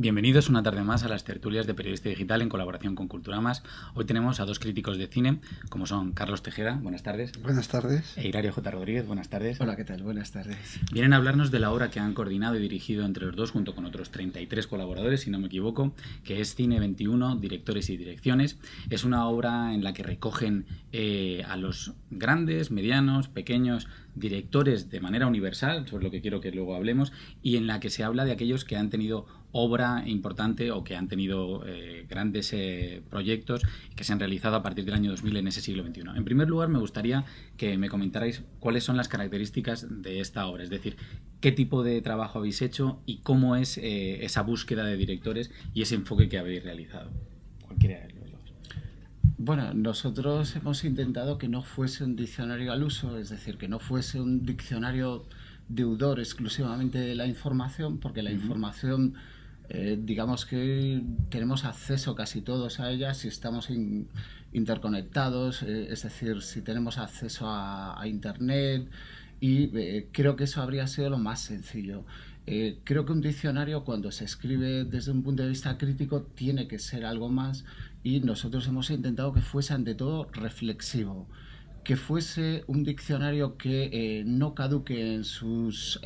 Bienvenidos una tarde más a las tertulias de Periodista Digital en colaboración con Culturamas. Hoy tenemos a dos críticos de cine, como son Carlos Tejeda, buenas tardes. Buenas tardes. E Hilario J. Rodríguez, buenas tardes. Hola, ¿qué tal? Buenas tardes. Vienen a hablarnos de la obra que han coordinado y dirigido entre los dos, junto con otros 33 colaboradores, si no me equivoco, que es Cine 21, Directores y Direcciones. Es una obra en la que recogen a los grandes, medianos, pequeños directores de manera universal, sobre lo que quiero que luego hablemos, y en la que se habla de aquellos que han tenido obra importante o que han tenido grandes proyectos que se han realizado a partir del año 2000 en ese siglo XXI. En primer lugar, me gustaría que me comentarais cuáles son las características de esta obra, es decir, qué tipo de trabajo habéis hecho y cómo es esa búsqueda de directores y ese enfoque que habéis realizado. Cualquiera de los dos. Bueno, nosotros hemos intentado que no fuese un diccionario al uso, es decir, que no fuese un diccionario deudor exclusivamente de la información, porque la información... digamos que tenemos acceso casi todos a ella si estamos interconectados, es decir, si tenemos acceso a Internet, y creo que eso habría sido lo más sencillo. Creo que un diccionario, cuando se escribe desde un punto de vista crítico, tiene que ser algo más, y nosotros hemos intentado que fuese ante todo reflexivo, que fuese un diccionario que no caduque en sus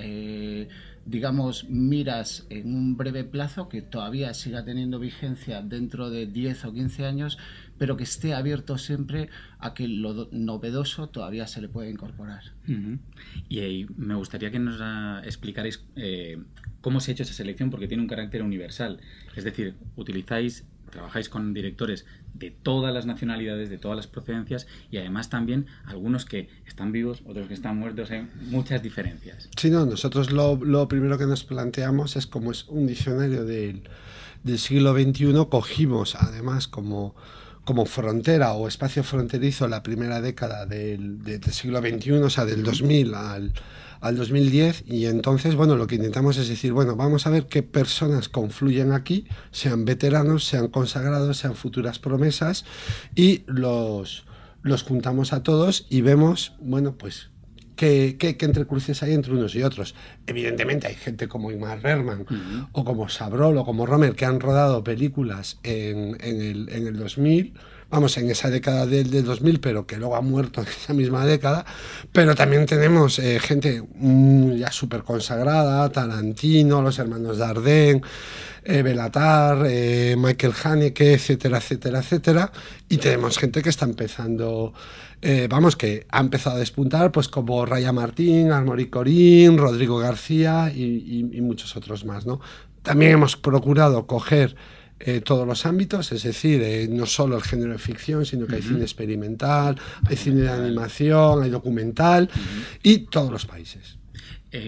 digamos, miras en un breve plazo, que todavía siga teniendo vigencia dentro de 10 o 15 años, pero que esté abierto siempre a que lo novedoso todavía se le pueda incorporar. Y me gustaría que nos explicarais cómo se ha hecho esa selección, porque tiene un carácter universal. Es decir, trabajáis con directores de todas las nacionalidades, de todas las procedencias, y además también algunos que están vivos, otros que están muertos, hay muchas diferencias. Sí, no, nosotros lo primero que nos planteamos es, como es un diccionario del siglo XXI, cogimos además como frontera o espacio fronterizo la primera década del siglo XXI, o sea, del 2000 al 2010, y entonces, bueno, lo que intentamos es decir, bueno, vamos a ver qué personas confluyen aquí, sean veteranos, sean consagrados, sean futuras promesas, y los juntamos a todos y vemos, bueno, pues qué entrecruces hay entre unos y otros. Evidentemente hay gente como Ingmar Bergman o como Chabrol o como Rohmer, que han rodado películas en el 2000, vamos, en esa década del 2000, pero que luego ha muerto en esa misma década. Pero también tenemos gente ya súper consagrada, Tarantino, los hermanos Dardenne, Béla Tarr, Michael Haneke, etcétera, etcétera, etcétera. Y tenemos gente que está empezando, que ha empezado a despuntar, pues como Raya Martín, Armori Corín, Rodrigo García y muchos otros más, ¿no? También hemos procurado coger todos los ámbitos, es decir, no solo el género de ficción, sino que hay cine experimental, hay cine de animación, hay documental, y todos los países.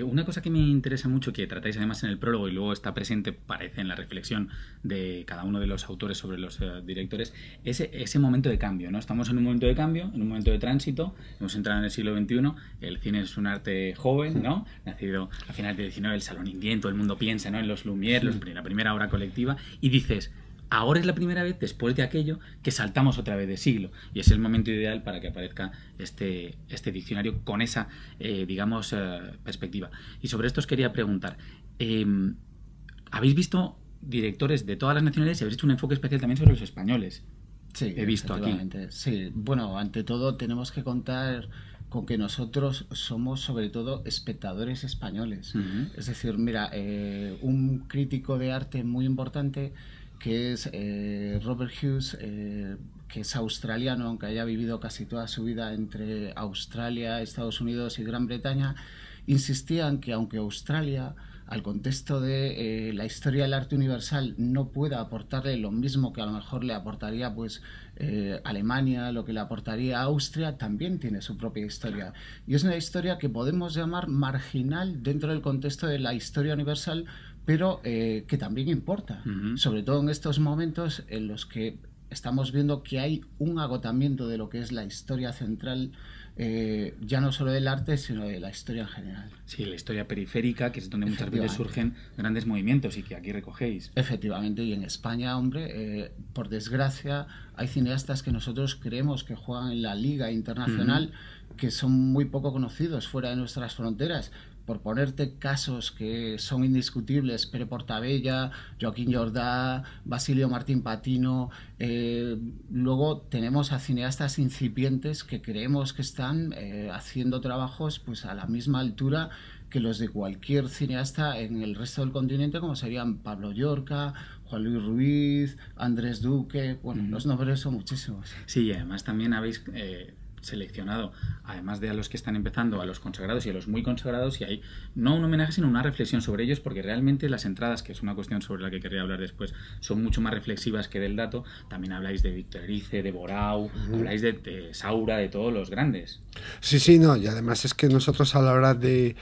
Una cosa que me interesa mucho, que tratáis además en el prólogo y luego está presente, parece, en la reflexión de cada uno de los autores sobre los directores, es ese momento de cambio, ¿no? Estamos en un momento de cambio, en un momento de tránsito, hemos entrado en el siglo XXI, el cine es un arte joven, ¿no? Nacido a finales del XIX, el Salón Indien, todo el mundo piensa, ¿no?, en los Lumière, la primera obra colectiva, y dices... Ahora es la primera vez, después de aquello, que saltamos otra vez de siglo. Y es el momento ideal para que aparezca este diccionario con esa, perspectiva. Y sobre esto os quería preguntar. ¿Habéis visto directores de todas las nacionalidades y habéis hecho un enfoque especial también sobre los españoles? Sí, he visto aquí. Sí, bueno, ante todo tenemos que contar con que nosotros somos sobre todo espectadores españoles. Es decir, mira, un crítico de arte muy importante, que es Robert Hughes, que es australiano, aunque haya vivido casi toda su vida entre Australia, Estados Unidos y Gran Bretaña, insistía en que aunque Australia, al contexto de la historia del arte universal, no pueda aportarle lo mismo que a lo mejor le aportaría pues Alemania, lo que le aportaría Austria, también tiene su propia historia. Y es una historia que podemos llamar marginal dentro del contexto de la historia universal, pero que también importa, sobre todo en estos momentos en los que estamos viendo que hay un agotamiento de lo que es la historia central, ya no solo del arte, sino de la historia en general. Sí, la historia periférica, que es donde muchas veces surgen grandes movimientos y que aquí recogéis. Efectivamente, y en España, hombre, por desgracia, hay cineastas que nosotros creemos que juegan en la liga internacional, que son muy poco conocidos fuera de nuestras fronteras, por ponerte casos que son indiscutibles, Pere Portabella, Joaquín Jordá, Basilio Martín Patino. Luego tenemos a cineastas incipientes que creemos que están haciendo trabajos pues a la misma altura que los de cualquier cineasta en el resto del continente, como serían Pablo Llorca, Juan Luis Ruiz, Andrés Duque. Bueno, los nombres son muchísimos. Sí, y además también habéis seleccionado, además de a los que están empezando, a los consagrados y a los muy consagrados, y hay no un homenaje sino una reflexión sobre ellos, porque realmente las entradas, que es una cuestión sobre la que querría hablar después, son mucho más reflexivas que del dato. También habláis de Víctor Erice, de Borau, habláis de Saura, de todos los grandes. Sí, no, y además es que nosotros a la hora de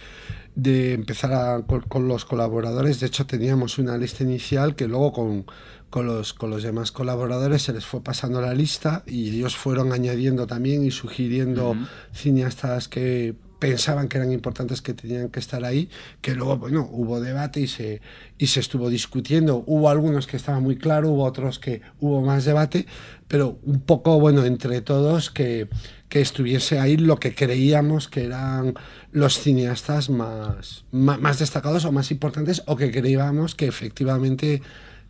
empezar con los colaboradores, de hecho teníamos una lista inicial que luego con los demás colaboradores se les fue pasando la lista y ellos fueron añadiendo también y sugiriendo cineastas que pensaban que eran importantes, que tenían que estar ahí, que luego, bueno, hubo debate y se estuvo discutiendo. Hubo algunos que estaban muy claros, hubo otros que hubo más debate, pero un poco, bueno, entre todos que estuviese ahí lo que creíamos que eran los cineastas más destacados o más importantes, o que creíamos que efectivamente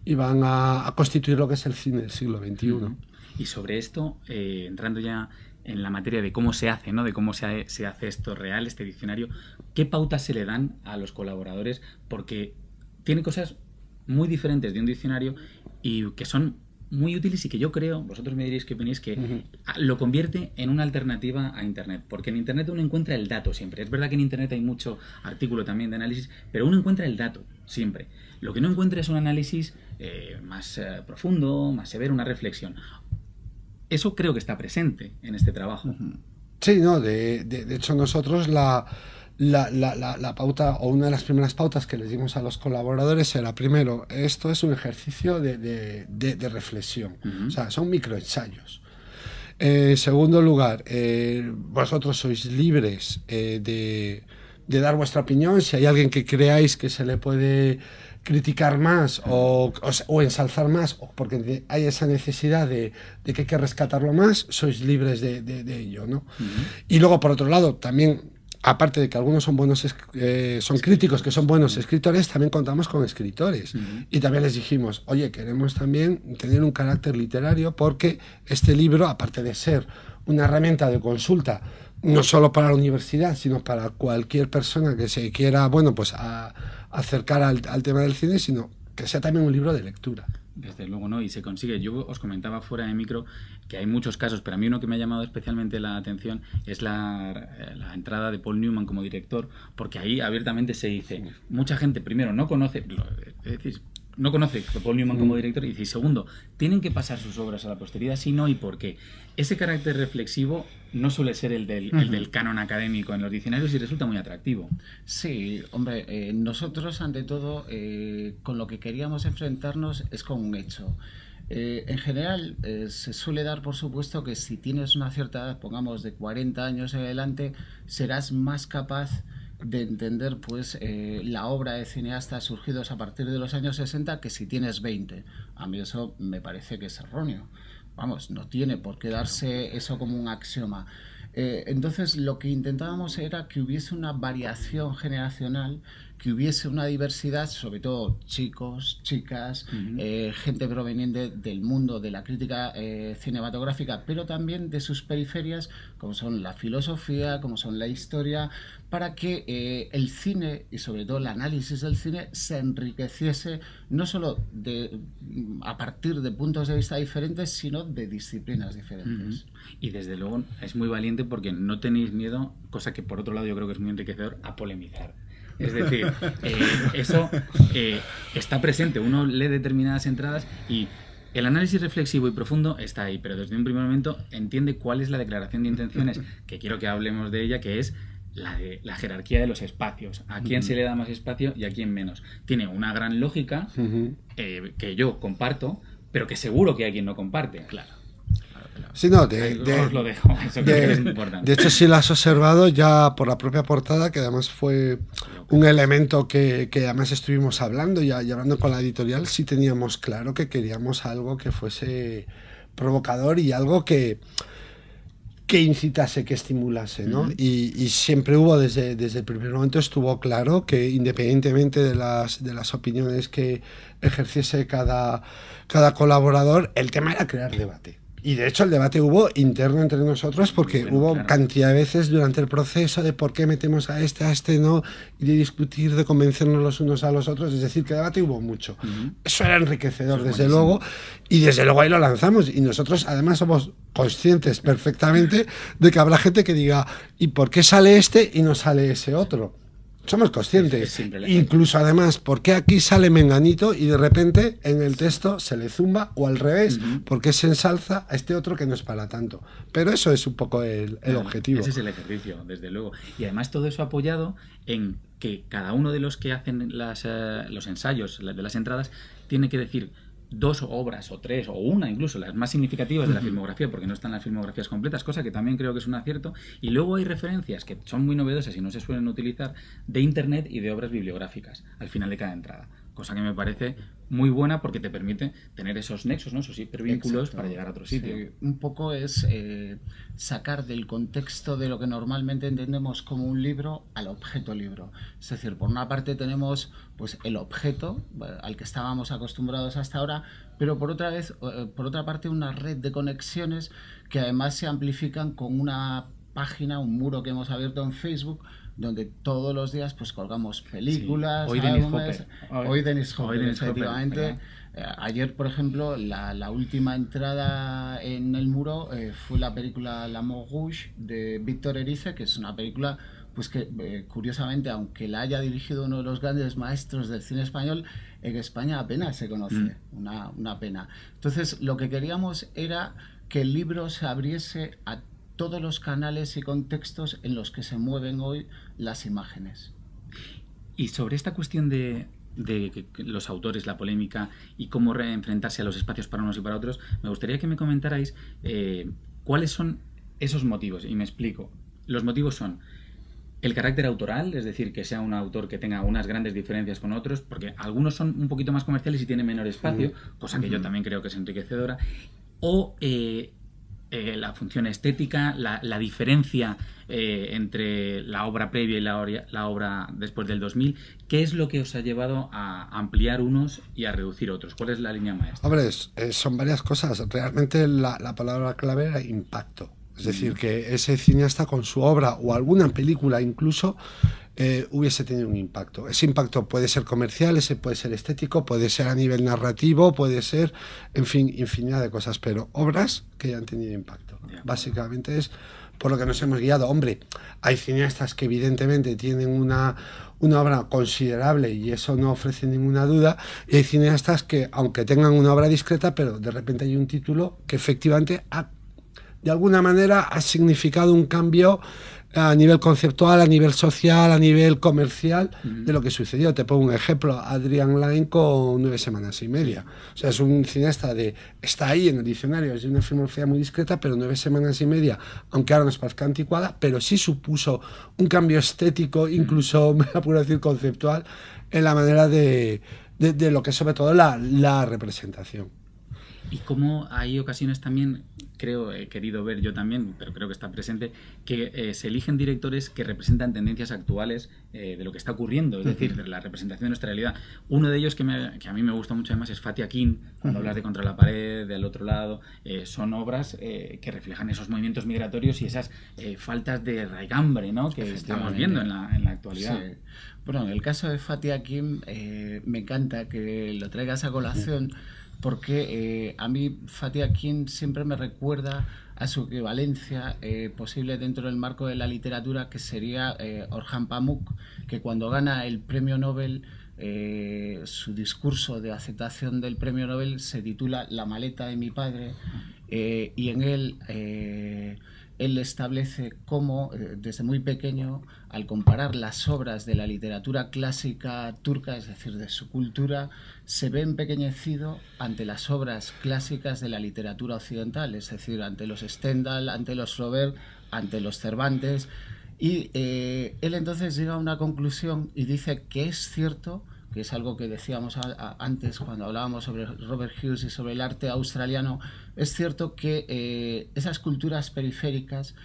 iban a constituir lo que es el cine del siglo XXI. Y sobre esto, entrando ya en la materia de cómo se hace, ¿no? De cómo se hace esto real, este diccionario, ¿qué pautas se le dan a los colaboradores? Porque tiene cosas muy diferentes de un diccionario y que son muy útiles y que yo creo, vosotros me diréis qué opináis, que lo convierte en una alternativa a Internet, porque en Internet uno encuentra el dato siempre. Es verdad que en Internet hay mucho artículo también de análisis, pero uno encuentra el dato siempre. Lo que no encuentra es un análisis más profundo, más severo, una reflexión. Eso creo que está presente en este trabajo. Sí, no, de hecho nosotros la pauta, o una de las primeras pautas que les dimos a los colaboradores era, primero, esto es un ejercicio de reflexión, o sea, son microensayos. En segundo lugar, vosotros sois libres de dar vuestra opinión. Si hay alguien que creáis que se le puede criticar más o ensalzar más, porque hay esa necesidad de que hay que rescatarlo más, sois libres de ello, ¿no? Y luego, por otro lado, también, aparte de que algunos son buenos, son críticos, que son buenos escritores, también contamos con escritores. Y también les dijimos, oye, queremos también tener un carácter literario, porque este libro, aparte de ser una herramienta de consulta, no solo para la universidad, sino para cualquier persona que se quiera, bueno, pues acercar al tema del cine, sino que sea también un libro de lectura. Desde luego, ¿no? Y se consigue. Yo os comentaba fuera de micro que hay muchos casos, pero a mí uno que me ha llamado especialmente la atención es la entrada de Paul Newman como director, porque ahí abiertamente se dice, mucha gente primero no conoce, es decir, no conoce a Paul Newman como director, y segundo, tienen que pasar sus obras a la posteridad, si no, ¿y por qué? Ese carácter reflexivo no suele ser el del canon académico en los diccionarios y resulta muy atractivo. Sí, hombre, nosotros ante todo con lo que queríamos enfrentarnos es con un hecho. En general se suele dar por supuesto que si tienes una cierta edad, pongamos de 40 años en adelante, serás más capaz de entender pues la obra de cineastas surgidos a partir de los años 60 que si tienes 20. A mí eso me parece que es erróneo. Vamos, no tiene por qué darse eso como un axioma. Entonces lo que intentábamos era que hubiese una variación generacional, que hubiese una diversidad, sobre todo chicos, chicas, gente proveniente del mundo de la crítica cinematográfica, pero también de sus periferias, como son la filosofía, como son la historia, para que el cine y sobre todo el análisis del cine se enriqueciese no solo a partir de puntos de vista diferentes, sino de disciplinas diferentes. Y desde luego es muy valiente porque no tenéis miedo, cosa que por otro lado yo creo que es muy enriquecedor, a polemizar. Es decir, eso está presente. Uno lee determinadas entradas y el análisis reflexivo y profundo está ahí, pero desde un primer momento entiende cuál es la declaración de intenciones, que quiero que hablemos de ella, que es la jerarquía de los espacios. A quién se le da más espacio y a quién menos. Tiene una gran lógica que yo comparto, pero que seguro que hay quien no comparte. Claro. Sí, no, os lo dejo, eso creo que es importante. De hecho, si lo has observado ya por la propia portada, que además fue un elemento que además estuvimos hablando y hablando con la editorial, sí teníamos claro que queríamos algo que fuese provocador y algo que que incitase, que estimulase, ¿no? Y siempre hubo, desde el primer momento estuvo claro que independientemente de las opiniones que ejerciese cada colaborador, el tema era crear debate. Y de hecho el debate hubo interno entre nosotros, porque hubo cantidad de veces durante el proceso de por qué metemos a este no, y de discutir, de convencernos los unos a los otros. Es decir, que debate hubo mucho. Eso era enriquecedor, desde luego, y desde luego ahí lo lanzamos. Y nosotros además somos conscientes perfectamente de que habrá gente que diga, ¿y por qué sale este y no sale ese otro? Somos conscientes. Incluso además, ¿por qué aquí sale menganito y de repente en el texto se le zumba, o al revés? ¿Por qué se ensalza a este otro que no es para tanto? Pero eso es un poco el objetivo. Ese es el ejercicio, desde luego. Y además todo eso apoyado en que cada uno de los que hacen los ensayos de las entradas tiene que decir 2 obras o 3 o una, incluso las más significativas de la filmografía, porque no están las filmografías completas, cosa que también creo que es un acierto. Y luego hay referencias que son muy novedosas y no se suelen utilizar, de internet y de obras bibliográficas al final de cada entrada, cosa que me parece muy buena, porque te permite tener esos nexos, ¿no? Esos hipervínculos para llegar a otro sitio. Sí, un poco es sacar del contexto de lo que normalmente entendemos como un libro al objeto libro. Es decir, por una parte tenemos pues el objeto al que estábamos acostumbrados hasta ahora, pero por otra parte una red de conexiones que además se amplifican con una página, un muro que hemos abierto en Facebook, donde todos los días pues colgamos películas, sí. Hoy Dennis Hopper, efectivamente. Hopper, ayer, por ejemplo, la última entrada en el muro fue la película L'Amour Rouge de Víctor Erice, que es una película pues que curiosamente, aunque la haya dirigido uno de los grandes maestros del cine español, en España apenas se conoce. Una pena. Entonces, lo que queríamos era que el libro se abriese a todos los canales y contextos en los que se mueven hoy las imágenes. Y sobre esta cuestión de los autores, la polémica y cómo enfrentarse a los espacios para unos y para otros, me gustaría que me comentarais cuáles son esos motivos. Y me explico. Los motivos son el carácter autoral, es decir, que sea un autor que tenga unas grandes diferencias con otros, porque algunos son un poquito más comerciales y tienen menor espacio, cosa que yo también creo que es enriquecedora, o la función estética, la diferencia entre la obra previa y la obra después del 2000. ¿Qué es lo que os ha llevado a ampliar unos y a reducir otros? ¿Cuál es la línea maestra? Hombre, son varias cosas. Realmente la palabra clave era impacto. Es decir, que ese cineasta con su obra o alguna película incluso hubiese tenido un impacto. Ese impacto puede ser comercial, ese puede ser estético, puede ser a nivel narrativo, puede ser, en fin, infinidad de cosas, pero obras que hayan tenido impacto. Básicamente es por lo que nos hemos guiado. Hombre, hay cineastas que evidentemente tienen una obra considerable y eso no ofrece ninguna duda, y hay cineastas que, aunque tengan una obra discreta, pero de repente hay un título que efectivamente de alguna manera ha significado un cambio a nivel conceptual, a nivel social, a nivel comercial de lo que sucedió. Te pongo un ejemplo: Adrian Lyne con 9 semanas y media. O sea, es un cineasta está ahí en el diccionario, es de una filmografía muy discreta, pero 9 semanas y media, aunque ahora nos parezca anticuada, pero sí supuso un cambio estético, incluso, me apuro a decir, conceptual, en la manera de lo que es sobre todo la representación. Y cómo hay ocasiones también, creo, he querido ver yo también, pero creo que está presente, que se eligen directores que representan tendencias actuales de lo que está ocurriendo, es decir, de la representación de nuestra realidad. Uno de ellos que a mí me gusta mucho además es Fatih Akin, cuando hablas de Contra la pared, de Al otro lado. Son obras que reflejan esos movimientos migratorios y esas faltas de raigambre, ¿no?, que estamos viendo en la actualidad. Sí. Bueno, en el caso de Fatih Akin me encanta que lo traigas a colación, porque a mí Fatih Akin siempre me recuerda a su equivalencia posible dentro del marco de la literatura, que sería Orhan Pamuk, que cuando gana el premio Nobel, su discurso de aceptación del premio Nobel se titula La maleta de mi padre, y en él establece cómo, desde muy pequeño, al comparar las obras de la literatura clásica turca, es decir, de su cultura, se ve empequeñecido ante las obras clásicas de la literatura occidental, es decir, ante los Stendhal, ante los Flaubert, ante los Cervantes. Y él entonces llega a una conclusión y dice que es cierto que es algo que decíamos antes cuando hablábamos sobre Robert Hughes y sobre el arte australiano, es cierto que esas culturas periféricas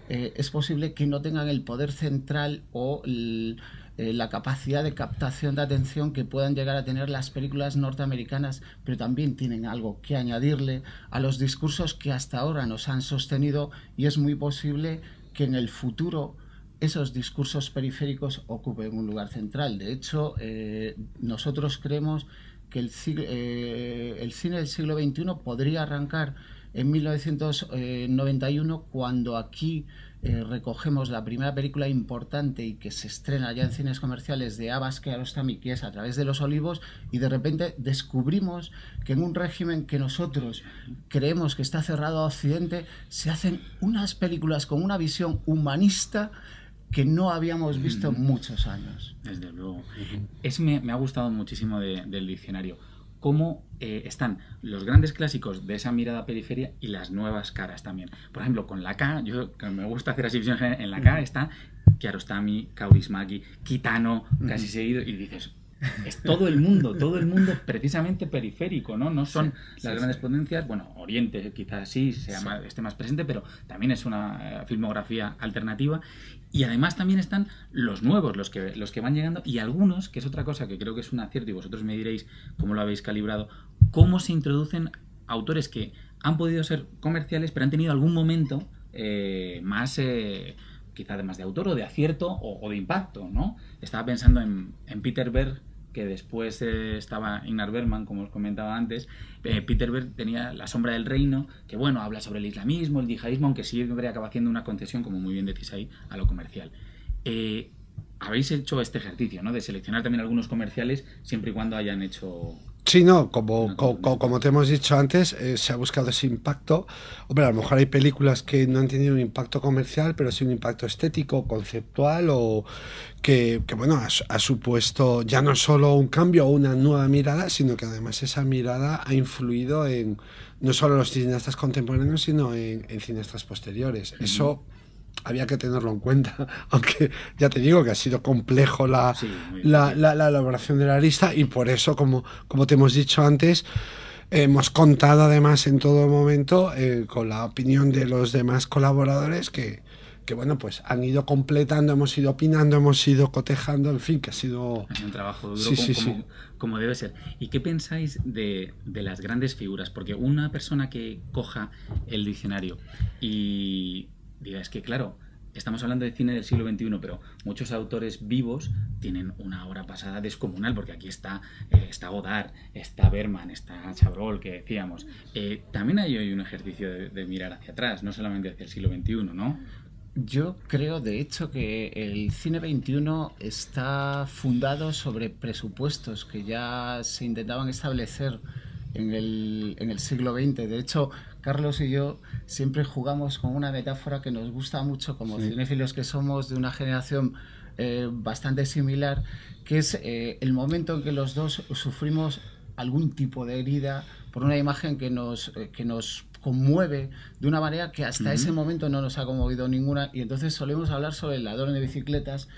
es posible que no tengan el poder central o la capacidad de captación de atención que puedan llegar a tener las películas norteamericanas, pero también tienen algo que añadirle a los discursos que hasta ahora nos han sostenido, y es muy posible que en el futuro esos discursos periféricos ocupen un lugar central. De hecho, nosotros creemos que el cine del siglo XXI podría arrancar en 1991, cuando aquí recogemos la primera película importante y que se estrena ya en cines comerciales de Abbas Kiarostami, que es A través de los olivos, y de repente descubrimos que en un régimen que nosotros creemos que está cerrado a Occidente, se hacen unas películas con una visión humanista que no habíamos visto en muchos años. Desde luego. Me ha gustado muchísimo del diccionario. Cómo están los grandes clásicos de esa mirada periferia y las nuevas caras también. Por ejemplo, con la K, yo que me gusta hacer así visión en la K, está Kiarostami, Kaurismäki, Kitano, casi seguido, y dices, es todo el mundo precisamente periférico, ¿no? No son las grandes potencias. Bueno, Oriente quizás sí esté más presente, pero también es una filmografía alternativa. Y además también están los nuevos, los que van llegando, y algunos, que es otra cosa que creo que es un acierto, y vosotros me diréis cómo lo habéis calibrado, cómo se introducen autores que han podido ser comerciales, pero han tenido algún momento más... quizá además de autor o de acierto o de impacto, ¿no? Estaba pensando en Peter Berg, que después estaba Ingmar Bergman, como os comentaba antes. Peter Berg tenía La sombra del reino, que bueno, habla sobre el islamismo, el yihadismo, aunque siempre acaba haciendo una concesión, como muy bien decís ahí, a lo comercial. Habéis hecho este ejercicio, ¿no?, de seleccionar también algunos comerciales, siempre y cuando hayan hecho... Sí, no, como te hemos dicho antes, se ha buscado ese impacto. Hombre, a lo mejor hay películas que no han tenido un impacto comercial, pero sí un impacto estético, conceptual, o que bueno, ha supuesto ya no solo un cambio o una nueva mirada, sino que además esa mirada ha influido en no solo los cineastas contemporáneos, sino en cineastas posteriores. Eso había que tenerlo en cuenta, aunque ya te digo que ha sido complejo la elaboración de la lista, y por eso, como te hemos dicho antes, hemos contado además en todo momento con la opinión de los demás colaboradores que bueno, pues han ido completando, hemos ido opinando, hemos ido cotejando, en fin, que ha sido un trabajo duro, como debe ser. ¿Y qué pensáis de las grandes figuras? Porque una persona que coja el diccionario y diga, es que claro, estamos hablando de cine del siglo XXI, pero muchos autores vivos tienen una obra pasada descomunal, porque aquí está Godard, está Bergman, está Chabrol, que decíamos. También hay hoy un ejercicio de mirar hacia atrás, no solamente hacia el siglo XXI, ¿no? Yo creo, de hecho, que el cine XXI está fundado sobre presupuestos que ya se intentaban establecer en el siglo XX. De hecho, Carlos y yo siempre jugamos con una metáfora que nos gusta mucho como cinéfilos que somos de una generación bastante similar, que es el momento en que los dos sufrimos algún tipo de herida por una imagen que nos conmueve de una manera que hasta ese momento no nos ha conmovido ninguna, y entonces solemos hablar sobre El ladrón de bicicletas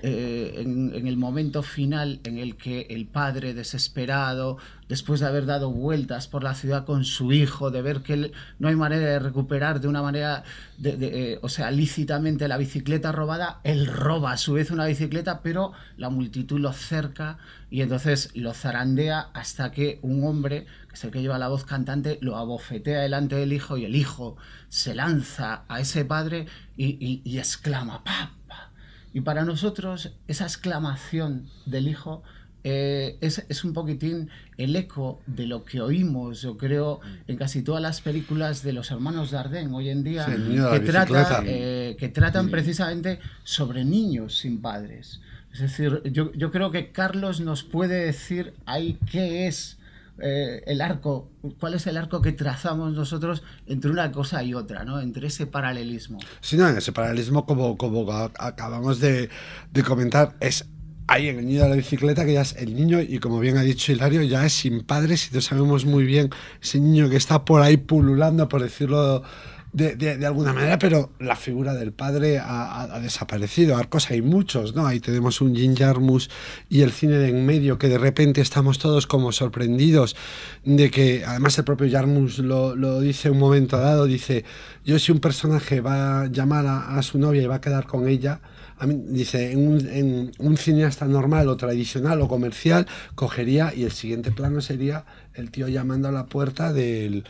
en el momento final en el que el padre desesperado, después de haber dado vueltas por la ciudad con su hijo, de ver que no hay manera de recuperar de una manera o sea, lícitamente la bicicleta robada, él roba a su vez una bicicleta, pero la multitud lo cerca y entonces lo zarandea hasta que un hombre, que es el que lleva la voz cantante, lo abofetea delante del hijo, y el hijo se lanza a ese padre y exclama ¡pap! Y para nosotros esa exclamación del hijo es un poquitín el eco de lo que oímos, yo creo, en casi todas las películas de los hermanos Dardenne hoy en día, que tratan precisamente sobre niños sin padres. Es decir, yo creo que Carlos nos puede decir ahí qué es el arco, cuál es el arco que trazamos nosotros entre una cosa y otra, ¿no? Entre ese paralelismo. Sí, no, en ese paralelismo, como acabamos de comentar, es ahí en el niño de la bicicleta, que ya es el niño, y como bien ha dicho Hilario, ya es sin padres, y no sabemos muy bien ese niño que está por ahí pululando, por decirlo de alguna manera, pero la figura del padre ha desaparecido. Arcos hay muchos, ¿no? Ahí tenemos un Jim Jarmusch y el cine de en medio, que de repente estamos todos como sorprendidos de que, además el propio Jarmusch lo dice un momento dado, dice, yo si un personaje va a llamar a su novia y va a quedar con ella, a mí, dice, en un cineasta normal o tradicional o comercial, cogería y el siguiente plano sería el tío llamando a la puerta de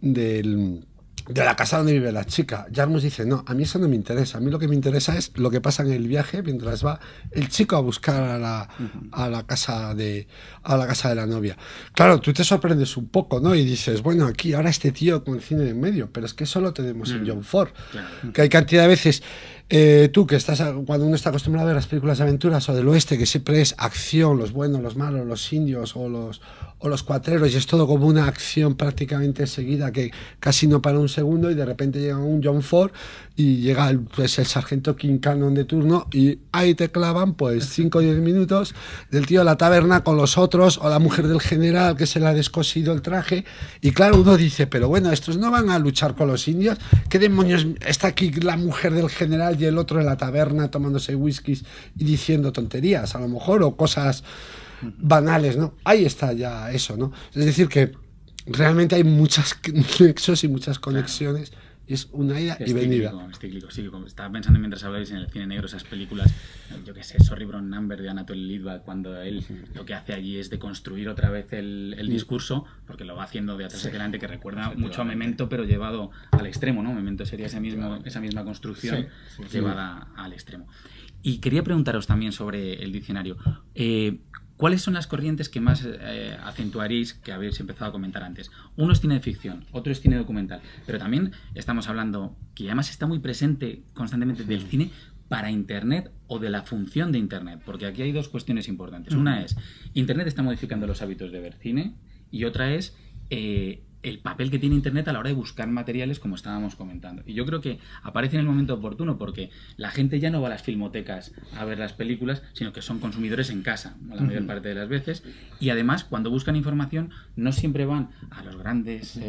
la casa donde vive la chica. Jarmusch dice, no, a mí eso no me interesa, a mí lo que me interesa es lo que pasa en el viaje mientras va el chico a buscar a la casa de la novia. Claro, tú te sorprendes un poco, ¿no? Y dices, bueno, aquí ahora este tío con el cine en medio, pero es que eso lo tenemos en John Ford, que hay cantidad de veces. Tú que estás, cuando uno está acostumbrado a ver las películas de aventuras o del oeste, que siempre es acción, los buenos, los malos, los indios o los cuatreros, y es todo como una acción prácticamente seguida que casi no para un segundo, y de repente llega un John Ford y llega el sargento King Cannon de turno y ahí te clavan pues 5 o 10 minutos del tío de la taberna con los otros, o la mujer del general que se le ha descosido el traje, y claro, uno dice, pero bueno, estos no van a luchar con los indios, ¿qué demonios está aquí la mujer del general y el otro en la taberna tomándose whiskies y diciendo tonterías, a lo mejor, o cosas banales, ¿no? Ahí está ya eso, ¿no? Es decir, que realmente hay muchos nexos y muchas conexiones, y es una ida y venida. Sí, como estaba pensando mientras hablabais en el cine negro, esas películas, yo qué sé, Sorry Brown Number de Anatole Litvak, cuando él lo que hace allí es de construir otra vez el discurso, porque lo va haciendo de atrás hacia adelante, que recuerda mucho a Memento, pero llevado al extremo, ¿no? Memento sería esa misma construcción llevada al extremo. Y quería preguntaros también sobre el diccionario. ¿Cuáles son las corrientes que más acentuaréis, que habéis empezado a comentar antes? Uno es cine de ficción, otro es cine documental, pero también estamos hablando, que además está muy presente constantemente, del cine para Internet o de la función de Internet, porque aquí hay dos cuestiones importantes. Una es, Internet está modificando los hábitos de ver cine, y otra es el papel que tiene Internet a la hora de buscar materiales, como estábamos comentando. Y yo creo que aparece en el momento oportuno, porque la gente ya no va a las filmotecas a ver las películas, sino que son consumidores en casa, la mayor parte de las veces. Y además, cuando buscan información, no siempre van a los grandes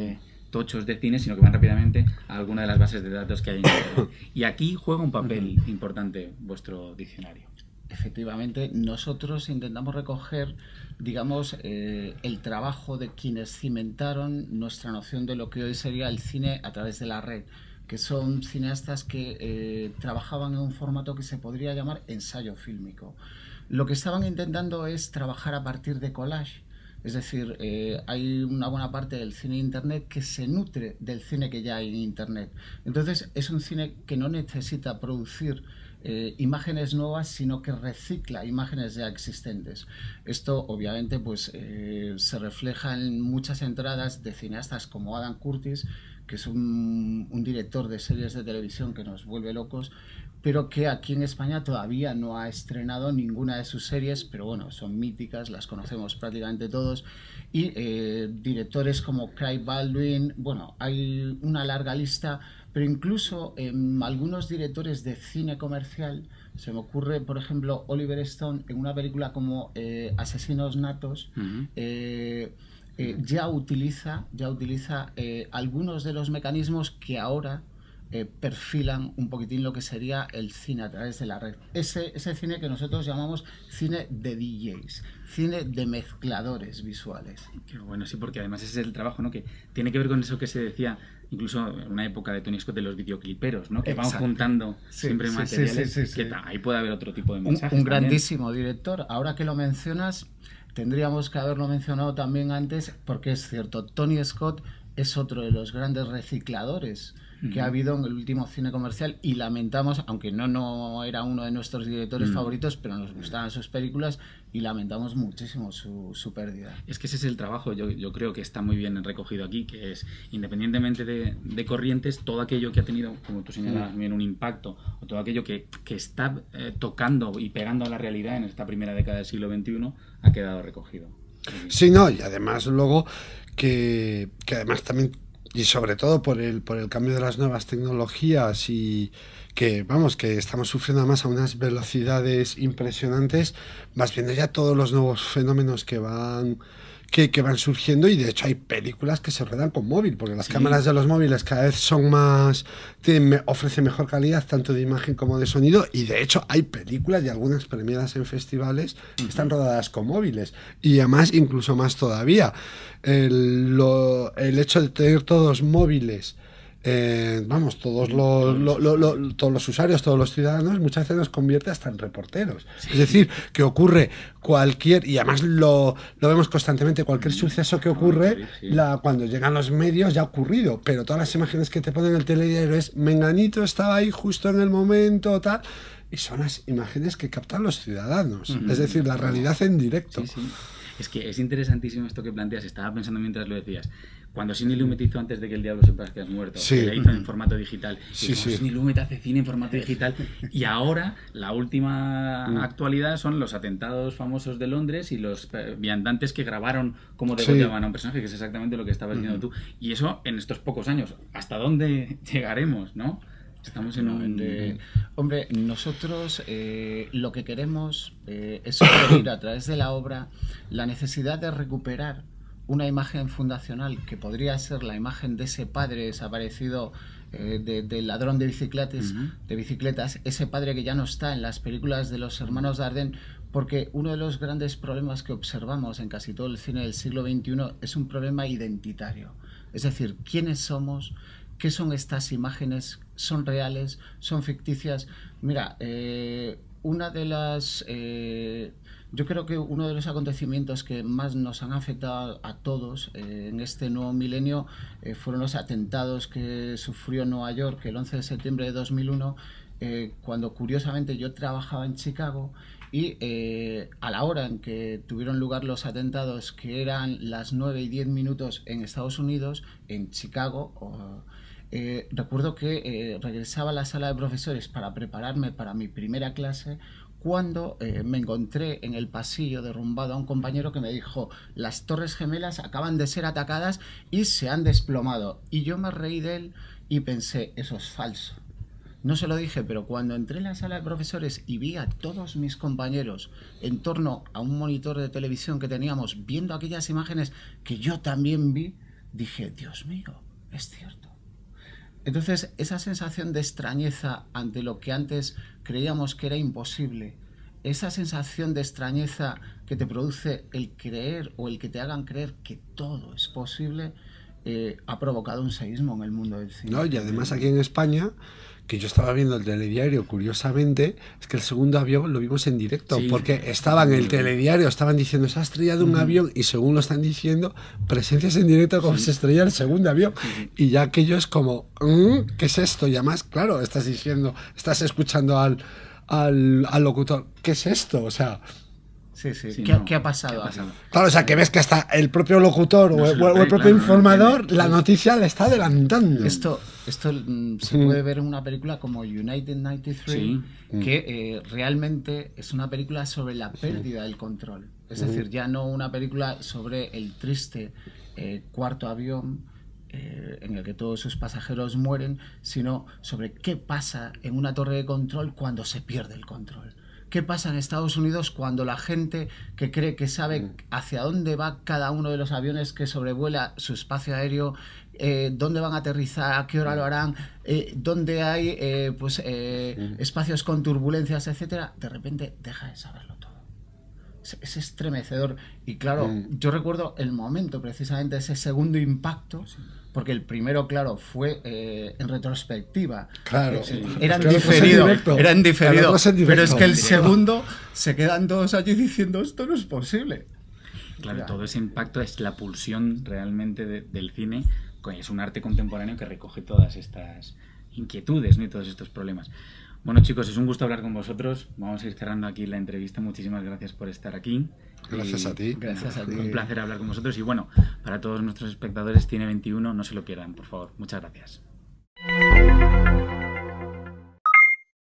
tochos de cine, sino que van rápidamente a alguna de las bases de datos que hay en Internet. Y aquí juega un papel importante vuestro diccionario. Efectivamente, nosotros intentamos recoger, digamos, el trabajo de quienes cimentaron nuestra noción de lo que hoy sería el cine a través de la red, que son cineastas que trabajaban en un formato que se podría llamar ensayo fílmico. Lo que estaban intentando es trabajar a partir de collage. Es decir, hay una buena parte del cine de Internet que se nutre del cine que ya hay en Internet. Entonces, es un cine que no necesita producir imágenes nuevas, sino que recicla imágenes ya existentes. Esto obviamente pues se refleja en muchas entradas de cineastas como Adam Curtis, que es un director de series de televisión que nos vuelve locos, pero que aquí en España todavía no ha estrenado ninguna de sus series, pero bueno, son míticas, las conocemos prácticamente todos. Y directores como Craig Baldwin, bueno, hay una larga lista, pero incluso algunos directores de cine comercial, se me ocurre, por ejemplo, Oliver Stone, en una película como Asesinos Natos, ya utiliza algunos de los mecanismos que ahora perfilan un poquitín lo que sería el cine a través de la red. Ese cine que nosotros llamamos cine de DJs, cine de mezcladores visuales. Qué bueno, sí, porque además ese es el trabajo, ¿no? Que tiene que ver con eso que se decía incluso en una época de Tony Scott, de los videocliperos, ¿no? Que van juntando siempre materiales, que ahí puede haber otro tipo de mensajes. Un grandísimo director. Ahora que lo mencionas, tendríamos que haberlo mencionado también antes, porque es cierto, Tony Scott es otro de los grandes recicladores que ha habido en el último cine comercial, y lamentamos, aunque no era uno de nuestros directores favoritos, pero nos gustaban sus películas y lamentamos muchísimo su pérdida. Es que ese es el trabajo, yo creo que está muy bien recogido aquí, que es, independientemente de corrientes, todo aquello que ha tenido, como tú señalabas bien, un impacto, o todo aquello que está tocando y pegando a la realidad en esta primera década del siglo XXI, ha quedado recogido. Sí, no, y además luego que además también, y sobre todo por el cambio de las nuevas tecnologías, y que vamos, que estamos sufriendo además a unas velocidades impresionantes, vas viendo ya todos los nuevos fenómenos que van que van surgiendo, y de hecho hay películas que se ruedan con móvil, porque las cámaras de los móviles cada vez son más, ofrecen mejor calidad tanto de imagen como de sonido, y de hecho hay películas y algunas premiadas en festivales que están rodadas con móviles, y además incluso más todavía. El hecho de tener todos móviles, vamos, todos los usuarios, todos los ciudadanos, muchas veces nos convierte hasta en reporteros. Es decir, que ocurre cualquier, y además lo vemos constantemente, cualquier suceso que ocurre, cuando llegan los medios ya ha ocurrido, pero todas las imágenes que te ponen en el telediario es menganito estaba ahí justo en el momento, tal, y son las imágenes que captan los ciudadanos. Es decir, la realidad en directo. Es que es interesantísimo esto que planteas. Estaba pensando mientras lo decías. Cuando Sidney Lumet hizo Antes de que el diablo sepa que has muerto, que la hizo en formato digital, Sidney Lumet hace cine en formato digital, y ahora la última actualidad son los atentados famosos de Londres y los viandantes que grabaron cómo degollaban a un personaje, que es exactamente lo que estabas diciendo tú. Y eso en estos pocos años. ¿Hasta dónde llegaremos, no? Estamos en un... Hombre, nosotros lo que queremos es construir a través de la obra la necesidad de recuperar una imagen fundacional que podría ser la imagen de ese padre desaparecido, del ladrón de bicicletas, ese padre que ya no está en las películas de los hermanos Dardenne, porque uno de los grandes problemas que observamos en casi todo el cine del siglo XXI es un problema identitario. Es decir, ¿quiénes somos? ¿Qué son estas imágenes? ¿Son reales? ¿Son ficticias? Mira, una de las... yo creo que uno de los acontecimientos que más nos han afectado a todos en este nuevo milenio fueron los atentados que sufrió Nueva York el 11 de septiembre de 2001, cuando curiosamente yo trabajaba en Chicago, y a la hora en que tuvieron lugar los atentados, que eran las 9:10 en Estados Unidos, en Chicago, recuerdo que regresaba a la sala de profesores para prepararme para mi primera clase, cuando me encontré en el pasillo derrumbado a un compañero que me dijo: las Torres Gemelas acaban de ser atacadas y se han desplomado. Y yo me reí de él y pensé, eso es falso. No se lo dije, pero cuando entré en la sala de profesores y vi a todos mis compañeros en torno a un monitor de televisión que teníamos viendo aquellas imágenes que yo también vi, dije, Dios mío, es cierto. Entonces, esa sensación de extrañeza ante lo que antes creíamos que era imposible, esa sensación de extrañeza que te produce el creer o el que te hagan creer que todo es posible, ha provocado un seísmo en el mundo del cine. No, y además aquí en España, que yo estaba viendo el telediario, curiosamente, es que el segundo avión lo vimos en directo, porque estaba en el telediario, estaban diciendo se ha estrellado un avión, y según lo están diciendo, presencias en directo como se estrella el segundo avión, y ya aquello es como, ¿qué es esto? Y además, claro, estás escuchando al locutor, ¿qué es esto? O sea... Sí. ¿Qué ha pasado? Claro, o sea, que ves que hasta el propio locutor o el propio informador, la noticia le está adelantando. Esto se puede ver en una película como United 93, que realmente es una película sobre la pérdida del control. Es decir, ya no una película sobre el triste cuarto avión en el que todos sus pasajeros mueren, sino sobre qué pasa en una torre de control cuando se pierde el control. ¿Qué pasa en Estados Unidos cuando la gente que cree que sabe hacia dónde va cada uno de los aviones que sobrevuela su espacio aéreo, dónde van a aterrizar, a qué hora lo harán, dónde hay espacios con turbulencias, etcétera, de repente deja de saberlo todo? Es estremecedor. Y claro, yo recuerdo el momento, precisamente ese segundo impacto, porque el primero, claro, fue en retrospectiva. Claro. Era en diferido. Pero es que el segundo se quedan todos allí diciendo, esto no es posible. Claro, todo ese impacto es la pulsión realmente del cine. Es un arte contemporáneo que recoge todas estas inquietudes, ¿no? Y todos estos problemas. Bueno, chicos, es un gusto hablar con vosotros. Vamos a ir cerrando aquí la entrevista. Muchísimas gracias por estar aquí. Gracias a ti. Gracias a ti. Un placer hablar con vosotros. Y bueno, para todos nuestros espectadores, Cine 21, no se lo pierdan, por favor. Muchas gracias.